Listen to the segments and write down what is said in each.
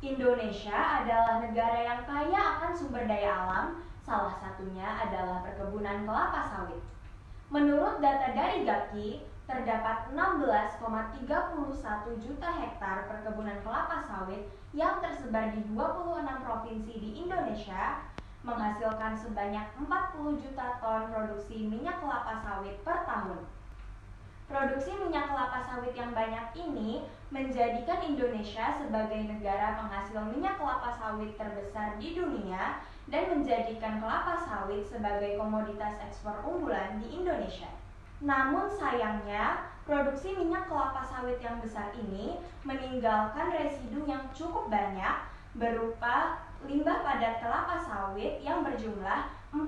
Indonesia adalah negara yang kaya akan sumber daya alam, salah satunya adalah perkebunan kelapa sawit. Menurut data dari Gapki, terdapat 16,31 juta hektar perkebunan kelapa sawit yang tersebar di 26 provinsi di Indonesia, menghasilkan sebanyak 40 juta ton produksi minyak kelapa sawit per tahun. Produksi minyak kelapa sawit yang banyak ini menjadikan Indonesia sebagai negara penghasil minyak kelapa sawit terbesar di dunia dan menjadikan kelapa sawit sebagai komoditas ekspor unggulan di Indonesia. Namun sayangnya, produksi minyak kelapa sawit yang besar ini meninggalkan residu yang cukup banyak berupa limbah padat kelapa sawit yang berjumlah 40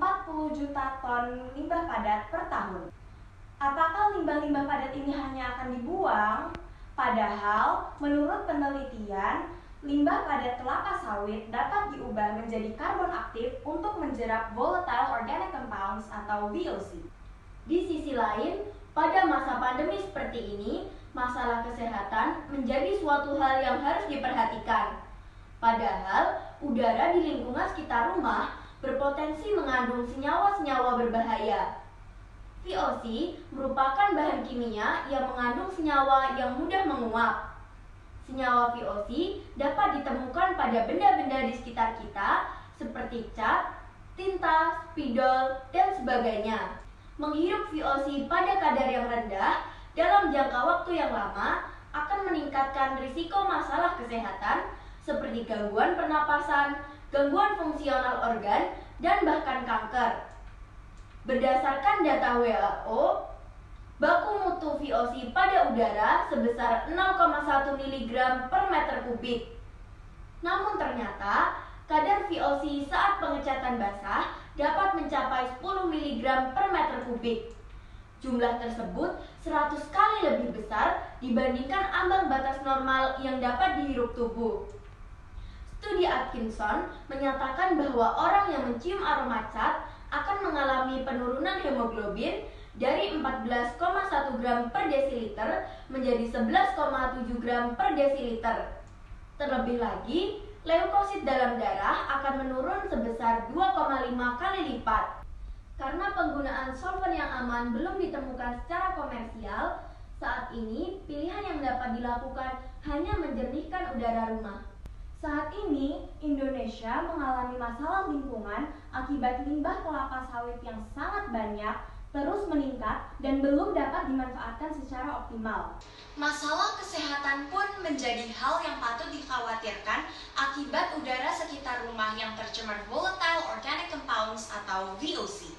juta ton limbah padat per tahun. Apakah limbah-limbah padat ini hanya akan dibuang? Padahal, menurut penelitian, limbah padat kelapa sawit dapat diubah menjadi karbon aktif untuk menjerap volatile organic compounds atau VOC. Di sisi lain, pada masa pandemi seperti ini, masalah kesehatan menjadi suatu hal yang harus diperhatikan. Padahal, udara di lingkungan sekitar rumah berpotensi mengandung senyawa-senyawa berbahaya. VOC merupakan bahan kimia yang mengandung senyawa yang mudah menguap. Senyawa VOC dapat ditemukan pada benda-benda di sekitar kita seperti cat, tinta, spidol, dan sebagainya. Menghirup VOC pada kadar yang rendah dalam jangka waktu yang lama akan meningkatkan risiko masalah kesehatan seperti gangguan pernapasan, gangguan fungsional organ, dan bahkan kanker. Berdasarkan data WHO, baku mutu VOC pada udara sebesar 0,1 mg per meter kubik. Namun ternyata, kadar VOC saat pengecatan basah dapat mencapai 10 mg per meter kubik. Jumlah tersebut 100 kali lebih besar dibandingkan ambang batas normal yang dapat dihirup tubuh. Studi Atkinson menyatakan bahwa orang yang mencium aroma cat akan mengalami penurunan hemoglobin dari 14,1 gram per desiliter menjadi 11,7 gram per desiliter. Terlebih lagi, leukosit dalam darah akan menurun sebesar 2,5 kali lipat. Karena penggunaan solvent yang aman belum ditemukan secara komersial, saat ini pilihan yang dapat dilakukan hanya menjernihkan udara rumah. Saat ini, Indonesia mengalami masalah lingkungan akibat limbah kelapa sawit yang sangat banyak, terus meningkat, dan belum dapat dimanfaatkan secara optimal. Masalah kesehatan pun menjadi hal yang patut dikhawatirkan akibat udara sekitar rumah yang tercemar volatile organic compounds atau VOC.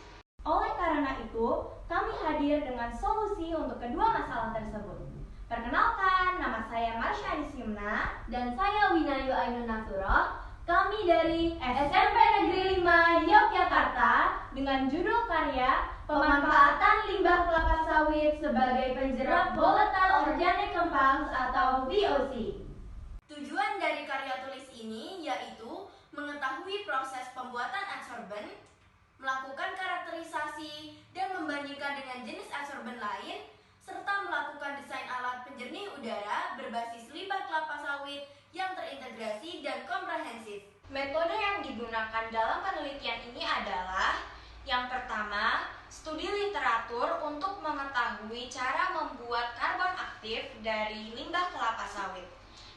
Oleh karena itu, kami hadir dengan solusi untuk kedua masalah tersebut. Perkenalkan, nama saya Marsha Anisyumna dan saya Winayu Ainun Nasuro. Kami dari SMP Negeri 5 Yogyakarta dengan judul karya Pemanfaatan Limbah Kelapa Sawit sebagai Penjerap Volatile Organic Compounds atau VOC. Tujuan dari karya tulis ini yaitu mengetahui proses pembuatan adsorben, melakukan karakterisasi dan membandingkan dengan jenis adsorben lain, serta melakukan desain alat penjernih udara berbasis limbah kelapa sawit yang terintegrasi dan komprehensif. Metode yang digunakan dalam penelitian ini adalah yang pertama, studi literatur untuk mengetahui cara membuat karbon aktif dari limbah kelapa sawit.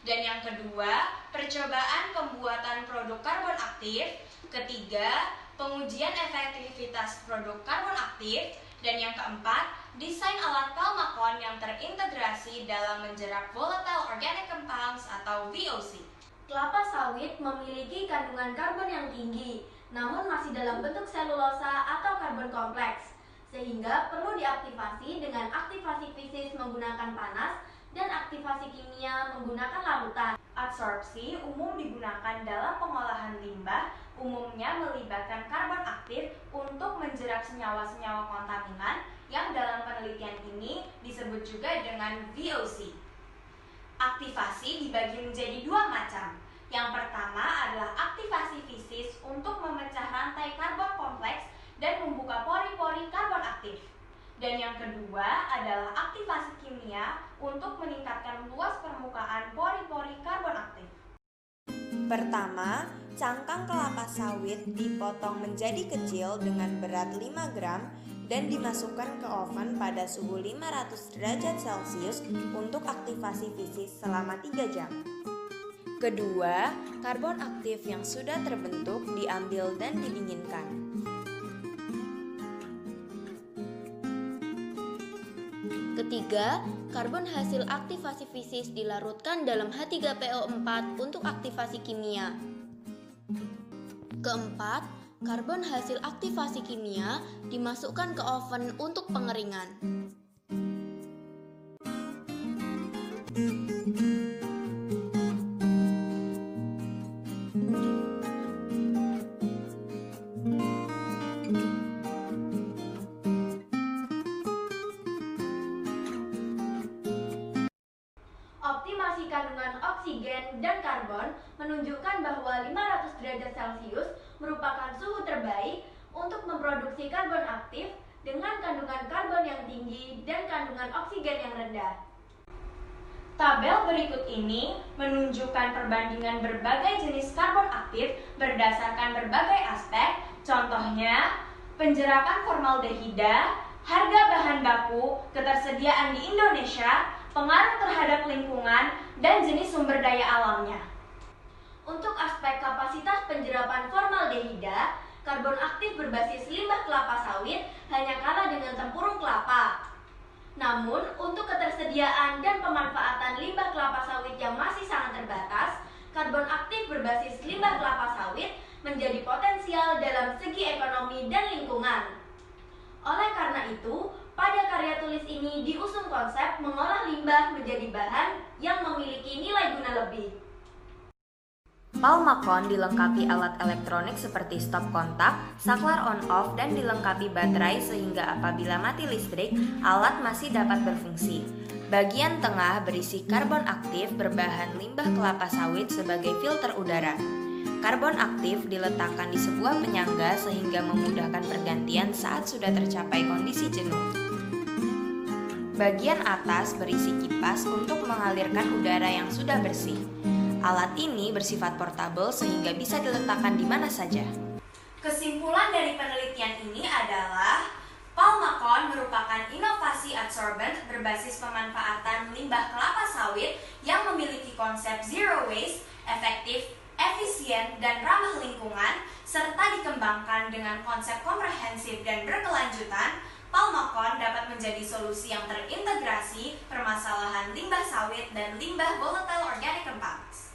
Dan yang kedua, percobaan pembuatan produk karbon aktif. Ketiga, pengujian efektivitas produk karbon aktif. Dan yang keempat, desain alat Pelmacon yang terintegrasi dalam menjerap volatile organic compounds atau VOC. Kelapa sawit memiliki kandungan karbon yang tinggi, namun masih dalam bentuk selulosa atau karbon kompleks, sehingga perlu diaktifasi dengan aktivasi fisis menggunakan panas dan aktivasi kimia menggunakan larutan. Adsorpsi umum digunakan dalam pengolahan limbah, umumnya melibatkan karbon aktif untuk menjerap senyawa-senyawa kontaminan yang dalam penelitian ini disebut juga dengan VOC. Aktivasi dibagi menjadi dua macam. Yang pertama adalah aktivasi fisis untuk memecah rantai karbon kompleks dan membuka pori-pori karbon aktif. Dan yang kedua adalah aktivasi kimia untuk meningkatkan luas permukaan pori-pori karbon aktif. Pertama, cangkang kelapa sawit dipotong menjadi kecil dengan berat 5 gram dan dimasukkan ke oven pada suhu 500 derajat Celcius untuk aktivasi fisik selama 3 jam. Kedua, karbon aktif yang sudah terbentuk diambil dan didinginkan. Ketiga, karbon hasil aktivasi fisis dilarutkan dalam H3PO4 untuk aktivasi kimia. Keempat, karbon hasil aktivasi kimia dimasukkan ke oven untuk pengeringan. Optimasi kandungan oksigen dan karbon menunjukkan bahwa 500 derajat Celcius merupakan suhu terbaik untuk memproduksi karbon aktif dengan kandungan karbon yang tinggi dan kandungan oksigen yang rendah. Tabel berikut ini menunjukkan perbandingan berbagai jenis karbon aktif berdasarkan berbagai aspek, contohnya penjerakan formaldehida, harga bahan baku, ketersediaan di Indonesia, pengaruh terhadap lingkungan, dan jenis sumber daya alamnya. Untuk aspek kapasitas penjerapan formaldehida, karbon aktif berbasis limbah kelapa sawit hanya kalah dengan tempurung kelapa. Namun, untuk ketersediaan dan pemanfaatan limbah kelapa sawit yang masih sangat terbatas, karbon aktif berbasis limbah kelapa sawit menjadi potensial dalam segi ekonomi dan lingkungan. Oleh karena itu, pada karya tulis ini diusung konsep mengolah limbah menjadi bahan yang memiliki nilai guna lebih. Palmacon dilengkapi alat elektronik seperti stop kontak, saklar on-off, dan dilengkapi baterai sehingga apabila mati listrik, alat masih dapat berfungsi. Bagian tengah berisi karbon aktif berbahan limbah kelapa sawit sebagai filter udara. Karbon aktif diletakkan di sebuah penyangga sehingga memudahkan pergantian saat sudah tercapai kondisi jenuh. Bagian atas berisi kipas untuk mengalirkan udara yang sudah bersih. Alat ini bersifat portabel sehingga bisa diletakkan di mana saja. Kesimpulan dari penelitian ini adalah Palmacon merupakan inovasi adsorbent berbasis pemanfaatan limbah kelapa sawit yang memiliki konsep zero waste, efektif, efisien, dan ramah lingkungan, serta dikembangkan dengan konsep komprehensif dan berkelanjutan. Palmacon dapat menjadi solusi yang terintegrasi permasalahan limbah sawit dan limbah volatile organic compounds.